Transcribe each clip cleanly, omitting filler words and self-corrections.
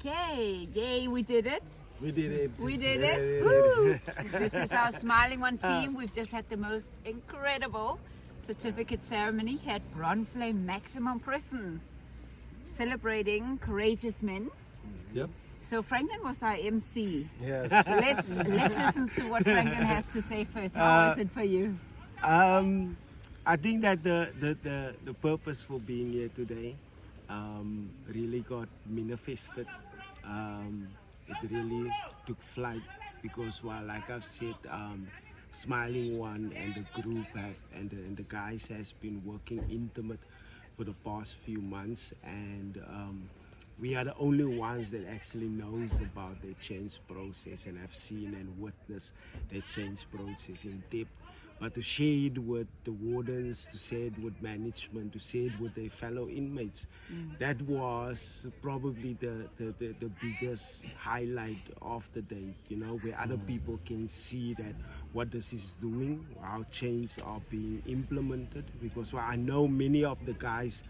Okay, yay, we did it. We did it. We did it. Woo! This is our SmilingOne team. We've just had the most incredible certificate ceremony here at Brandvlei Maximum Prison, celebrating courageous men. Yep. So Franklin was our MC. Yes. Let's listen to what Franklin has to say first. How was it for you? I think that the purpose for being here today really got manifested. It really took flight because, well, like I've said, SmilingOne and the group and the guys has been working intimate for the past few months, and we are the only ones that actually knows about their change process and have seen and witnessed their change process in depth. But to share it with the wardens, to share it with management, to share it with their fellow inmates, that was probably the biggest highlight of the day, you know, where other people can see that what this is doing, how changes are being implemented. Because well, I know many of the guys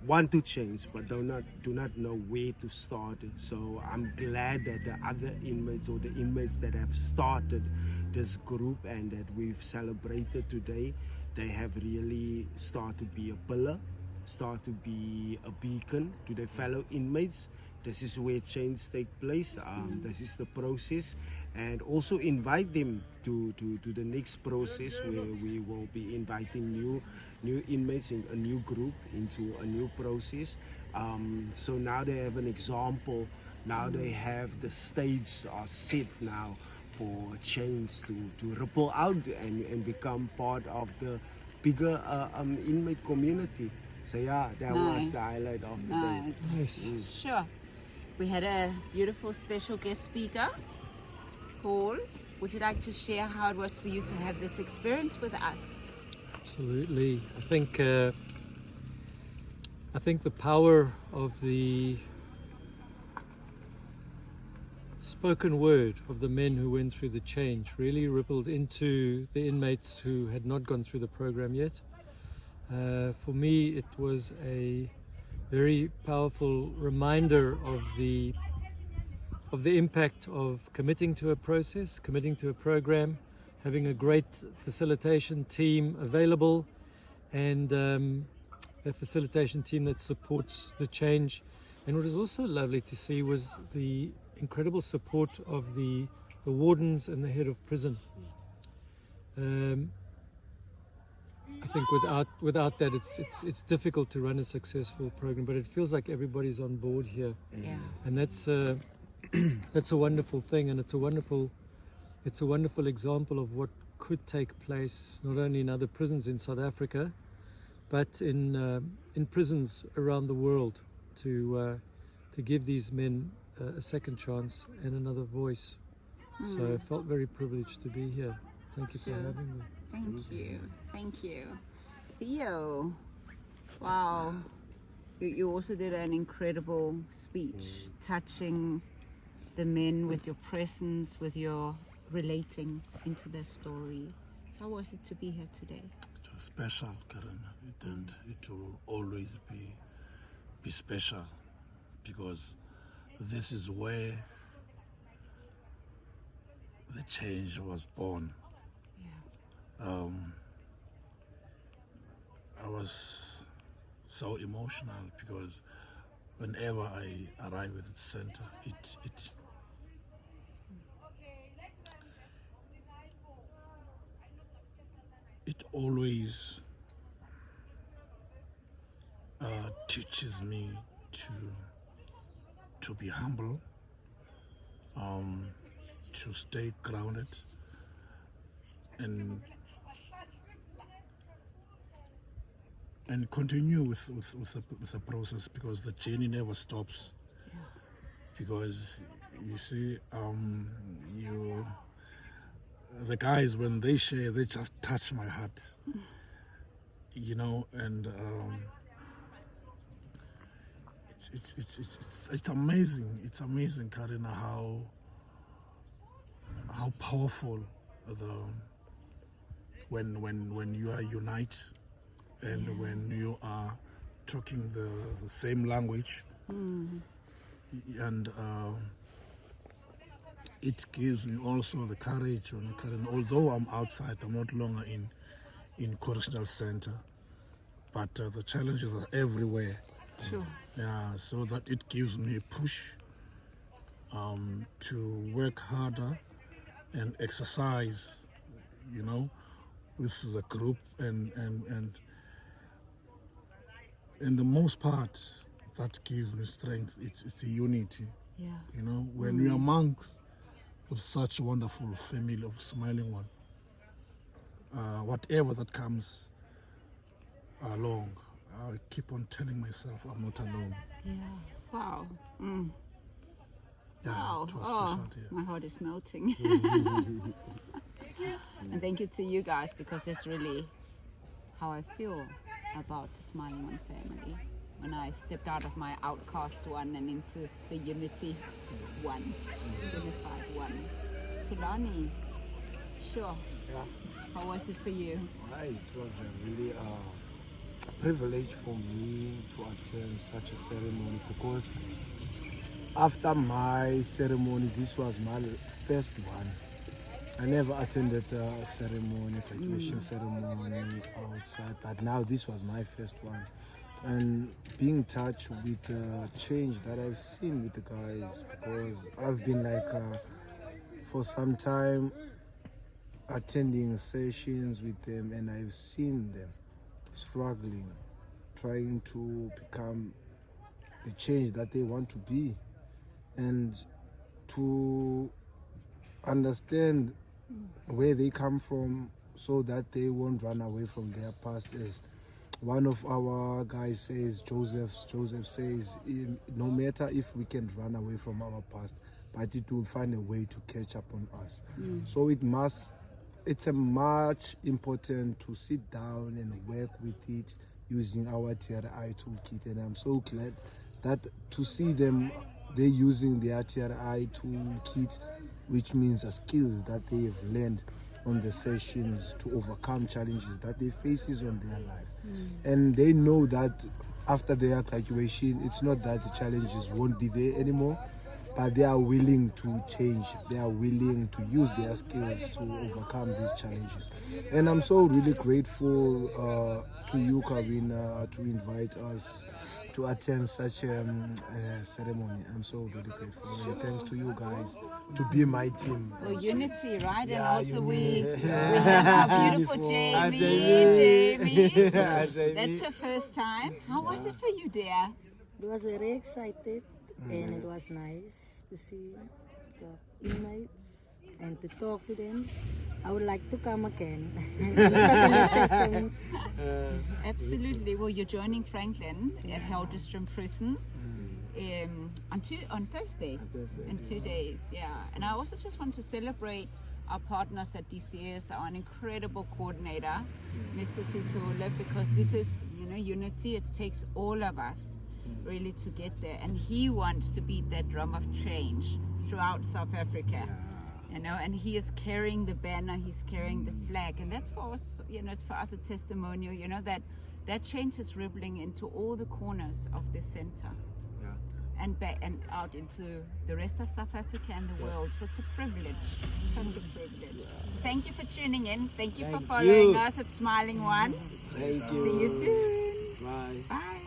want to change but do not know where to start. So I'm glad that the other inmates or the inmates that have started this group and that we've celebrated today, they have really started to be a pillar, start to be a beacon to their fellow inmates. This is where change takes place. This is the process, and also invite them to the next process where we will be inviting new inmates in a new group into a new process. So now they have an example. Now they have the stage set now for change to ripple out and become part of the bigger inmate community. So yeah, that was the highlight of the day. Nice. Sure. We had a beautiful special guest speaker, Paul. Would you like to share how it was for you to have this experience with us? Absolutely. I think the power of the spoken word of the men who went through the change really rippled into the inmates who had not gone through the program yet. For me, it was a very powerful reminder of the impact of committing to a process, committing to a program, having a great facilitation team available, and a facilitation team that supports the change. And what was also lovely to see was the incredible support of the wardens and the head of prison. I think without that, it's difficult to run a successful program. But it feels like everybody's on board here, and that's a wonderful thing, and it's a wonderful example of what could take place not only in other prisons in South Africa, but in prisons around the world to give these men a second chance and another voice. So I felt very privileged to be here. Thank you for having me. Thank you. Theo, wow. You also did an incredible speech, touching the men with your presence, with your relating into their story. So how was it to be here today? It was special, Karen, and it will always be special, because this is where the change was born. I was so emotional because whenever I arrive at the center, it always teaches me to be humble, to stay grounded, and continue with the process, because the journey never stops. Because you see, the guys, when they share, they just touch my heart, you know, and it's amazing. It's amazing, Karina, how powerful when you are united and when you are talking the same language, and it gives me also the courage. Although I'm outside, I'm not longer in correctional center, but the challenges are everywhere. Sure. Yeah, so that it gives me a push to work harder and exercise, with the group and the most part that gives me strength. It's a unity. Yeah. When we are amongst with such a wonderful family of SmilingOne, whatever that comes along, I keep on telling myself I'm not alone. Yeah. Wow. Yeah, Wow. it was special day. My heart is melting. And thank you to you guys, because that's really how I feel about the SmilingOne family. When I stepped out of my outcast one and into the unity one, unified one. Tulani, sure. Yeah. How was it for you? It was a really a privilege for me to attend such a ceremony, because after my ceremony, this was my first one. I never attended a ceremony, graduation ceremony outside, but now this was my first one. And being touched with the change that I've seen with the guys, because I've been for some time attending sessions with them, and I've seen them struggling, trying to become the change that they want to be, and to understand where they come from so that they won't run away from their past. As one of our guys says, Joseph says, no matter if we can run away from our past, but it will find a way to catch up on us. So it's a much important to sit down and work with it using our TRI toolkit. And I'm so glad that to see them, they're using their TRI toolkit, which means the skills that they have learned on the sessions to overcome challenges that they faces on their life. And they know that after their graduation, it's not that the challenges won't be there anymore, but they are willing to change. They are willing to use their skills to overcome these challenges. And I'm so really grateful to you, Karina, to invite us to attend such a ceremony. I'm so really grateful. And thanks to you guys to be my team. Well, unity, right? Yeah, and also we unity. have our beautiful Jamie. That's her first time. How was it for you, dear? It was very excited, and it was nice to see the inmates and to talk to them. I would like to come again and do second sessions. Absolutely. Well, you're joining Franklin at Helderstrom Prison on Thursday. In 2 days, yeah. And I also just want to celebrate our partners at DCS, our incredible coordinator, Mr. Sitola, because this is, unity. It takes all of us really to get there, and he wants to beat that drum of change throughout South Africa. And he is carrying the banner, he's carrying the flag, and that's for us, it's for us a testimonial, that change is rippling into all the corners of the center, and back and out into the rest of South Africa and the world. So it's a privilege, such a privilege. So thank you for tuning in. Thank you for following us at SmilingOne. Thank you. See you soon. Bye. Bye.